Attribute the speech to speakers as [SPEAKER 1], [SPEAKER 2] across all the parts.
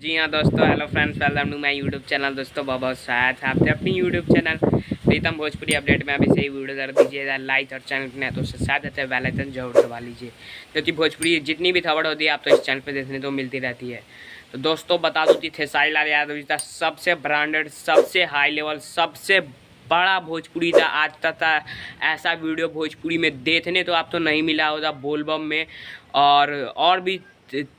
[SPEAKER 1] जी हाँ दोस्तों, hello friends, welcome to my YouTube channel. दोस्तों बहुत स्वागत है आपके अपनी YouTube channel Pritam Bhojpuri update में। अभी से ही वीडियो कर दीजिएगा लाइक, और चैनल को नहीं तो उससे साथ रहते बेल आइकन जरूर दबा लीजिए, क्योंकि भोजपुरी जितनी भी खबर होती है आप तो इस चैनल पर देखने को मिलती रहती है। तो दोस्तों बता दूँ कि खेसारी लाल यादव का सबसे ब्रांडेड, सबसे हाई लेवल, सबसे बड़ा भोजपुरी था आज तक। ऐसा वीडियो भोजपुरी में देखने तो आप तो नहीं मिला होगा बोलबम में, और भी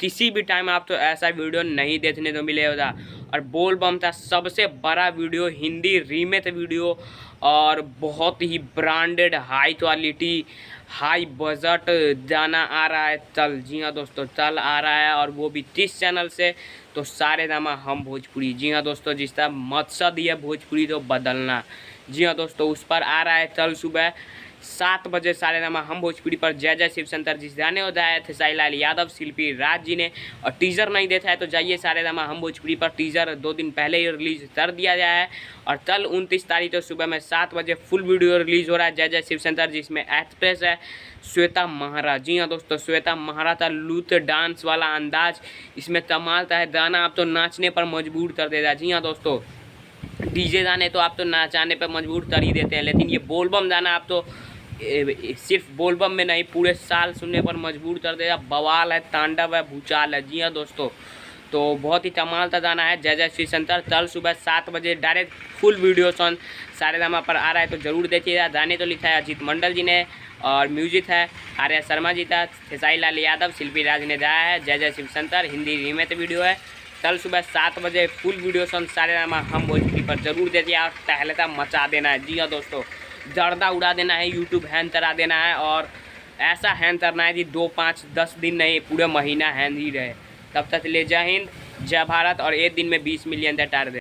[SPEAKER 1] किसी भी टाइम आप तो ऐसा वीडियो नहीं देखने को मिलेगा। और बोलबम था सबसे बड़ा वीडियो, हिंदी रीमेक वीडियो, और बहुत ही branded, high quality, high budget गाना आ रहा है चल। जी हाँ दोस्तों, चल आ रहा है, और वो भी 30 चैनल से। तो सारे नामा हम भोजपुरी। जी हाँ दोस्तों, जिसका मकसद ही है भोजपुरी तो बदलना। जी हाँ दोस्तों, उस पर आ रहा है कल सुबह 7 बजे सारे नामा हम भोजपुरी पर। जय जय शिव शंकर जिस गाने हो जाए थे खेसारी लाल यादव, शिल्पी राज जी ने। और टीज़र नहीं देखा है तो जाइए सारे नामा हम भोजपुरी पर, टीज़र 2 दिन पहले ही रिलीज कर दिया गया है। और कल 29 तारीख को सुबह में 7 बजे फुल वीडियो रिलीज़ हो रहा है जय जय शिव शंकर, जिसमें एक्ट्रेस है श्वेता महारा। जी हाँ दोस्तों, श्वेता महारा का लूट डांस वाला अंदाज इसमें कमाल का है। गाना आप तो नाचने पर मजबूर कर देगा। जी हाँ दोस्तों, डीजे गाने तो आप तो नाचाने पर मजबूर कर ही देते हैं, लेकिन ये बोलबम गाना आप तो सिर्फ बोलबम में नहीं पूरे साल सुनने पर मजबूर कर देगा। बवाल है, तांडव है, भूचाल है। जी हाँ दोस्तों, तो बहुत ही कमाल का गाना है जय जय श्री शंकर। कल सुबह 7 बजे डायरेक्ट फुल वीडियो सॉन्ग सारे नामा पर आ रहा है, तो ज़रूर देखिएगा। गाने तो लिखा है अजीत मंडल जी ने, और म्यूजिक है आर्या शर्मा जी का, खेसारी लाल यादव, शिल्पी राज ने गाया है। जय जय शिव शंकर हिंदी रीमेक वीडियो है। कल सुबह 7 बजे फुल वीडियो सॉन्ग सारे नामा हम भोजपुरी पर जरूर देखिए, और तहलका मचा देना है। जी हाँ दोस्तों, गर्दा उड़ा देना है, यूट्यूब हैंग करा देना है, और ऐसा हैंग करना है कि 2, 5, 10 दिन नहीं पूरे महीना हैंग ही रहे। तब तक ले जय हिंद, जय भारत, और एक दिन में 20 मिलियन का टारगेट।